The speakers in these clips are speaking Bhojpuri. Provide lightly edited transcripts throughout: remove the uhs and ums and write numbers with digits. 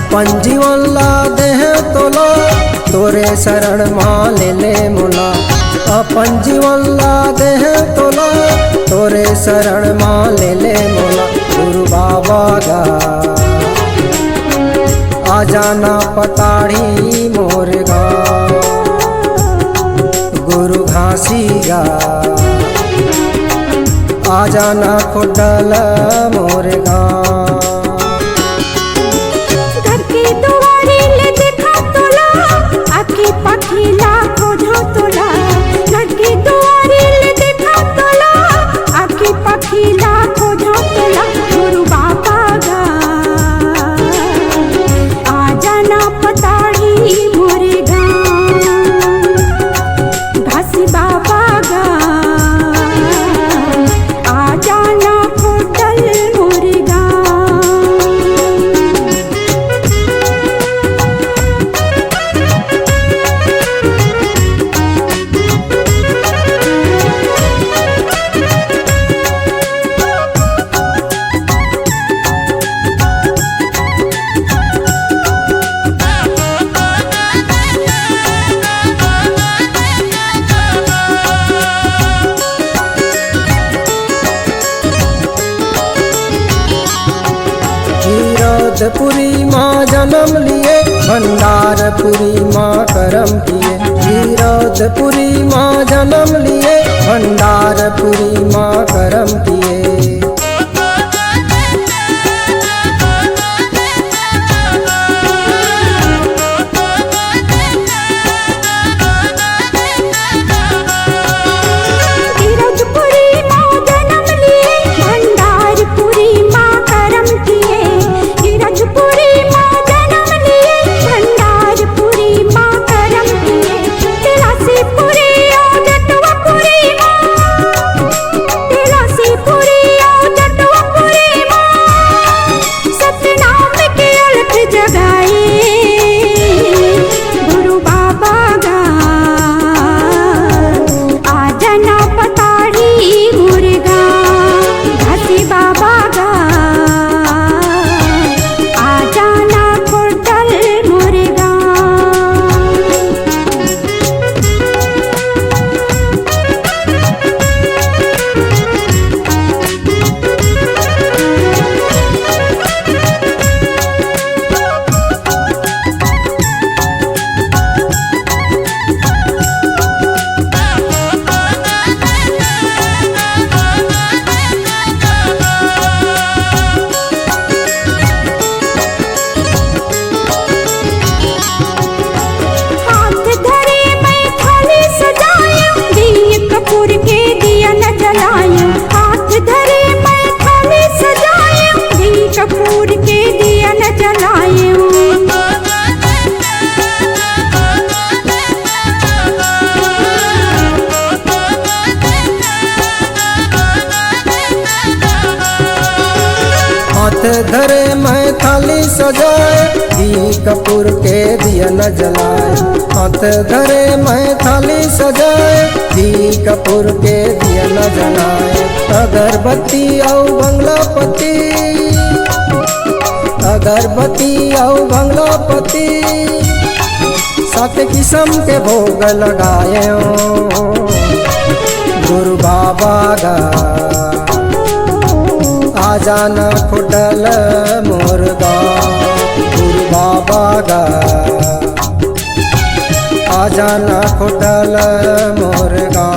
अपन जीवन ला देह तोला तोरे शरण माँ ले ले मोला। अपन जीवन ला देह तोला तोरे शरण माँ ले ले मोला। गुरु बाबा गा आ जाना पताड़ी मोर गा। गुरु घासी गा आ जाना खुडल मोर गा। घर की दुआरी ले देखा तोला आखी पाखी लाखों झो तोला। घर की दुआरी ले देखा तोला आखी पाखी लाखों झो तोला। गुरु बाबा गा आ जाना पताड़ी मोरे गा। घासी बाबा गा आ जाना खुडल मोरे गा। हीरदपुरी माँ जन्म लिए भंडारपुरी माँ करम किए। हीरदपुरी माँ जन्म लिए भंडारपुरी माँ करम किए। हाथ धरे मैं थाली सजाए घी कपूर के दिया न जलाए। हाथ धरे मैं थाली सजाए घी कपूर के दिया न जलाए। अगरबत्ती औ बंगलापति अगरबत्ती औ बंगलापति सात किस्म के भोग लगाए। गुरु बाबा गा आ जाना खुडल मोर गा। गुरु बाबा गा आ जाना खुडल मोर गा।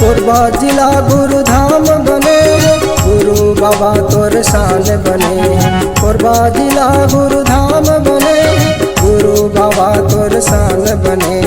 कोरबा जिला गुरुधाम बने गुरु बाबा तोर शान बने। कोरबा जिला गुरुधाम बने गुरु बाबा तोर शान बने।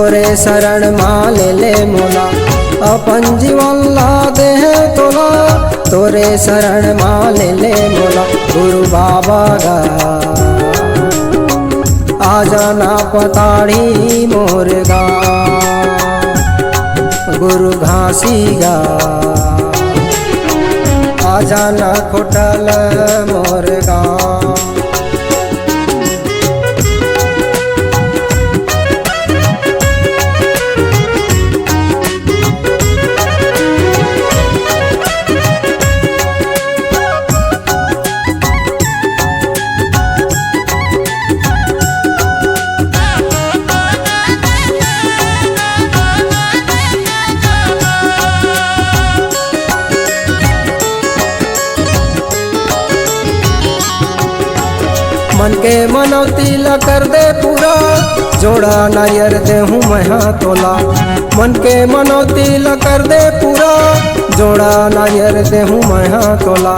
तोरे शरण माँ ले ले मोला, अपन जीवन ला दे तोला, तोरे शरण माँ ले ले मोला। गुरु बाबा गा आ जाना पताड़ी मोर गा, गुरु घासी गा आ जाना खोटल मोर गा। मन के मनौती ला कर दे पूरा, जोड़ा नारियर दे हूँ मैं हाँ तोला। मन के मनौती ला कर दे पूरा, जोड़ा नारियर दे हूँ मैं हाँ तोला।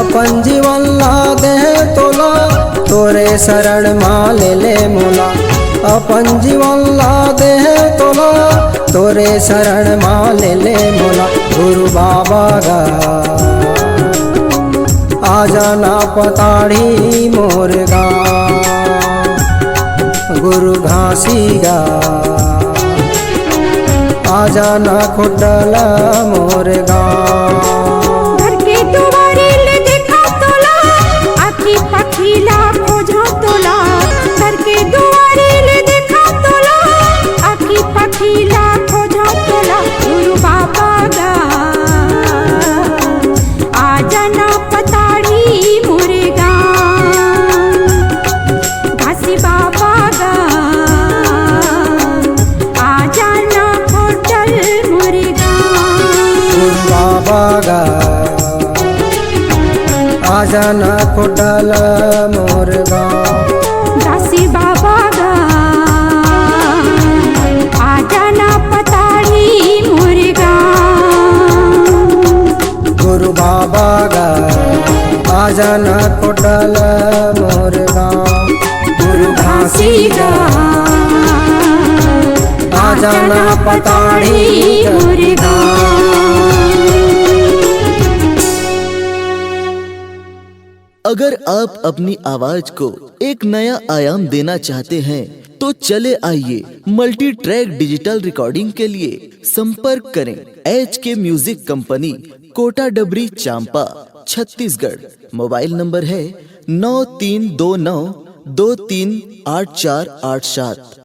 अपन जीवन ला दे तोला, तोरे शरण माँ ले ले मोला। अपन जीवन ला दे तोला, तोरे शरण माँ ले ले मोला। गुरु बाबा गा आ जाना पताड़ी मोर गा, गुरु घासी गा आ जाना खोटल मोर गा। पखीला खोजा तोला, घर के दुआरे ले देखा तोला, आखी पखीला खोजा तोला। गुरु बाबा गा आ जाना पताड़ी मोरे गा, घासी बाबा गा आ जाना खोटल मोरे गा। गुरु बाबा गा आ जाना खोटल मोर गा, दासी बाबा गा आ जाना पताड़ी मोर गा। गुरु बाबा गा आ जाना खोटल मोर गा, गुरु घासी गा आ जाना पताड़ी मोर गा। अगर आप अपनी आवाज को एक नया आयाम देना चाहते हैं तो चले आइए मल्टी ट्रैक डिजिटल रिकॉर्डिंग के लिए संपर्क करें HK म्यूजिक कंपनी, कोटा डबरी, चांपा, छत्तीसगढ़। मोबाइल नंबर है 9329238487।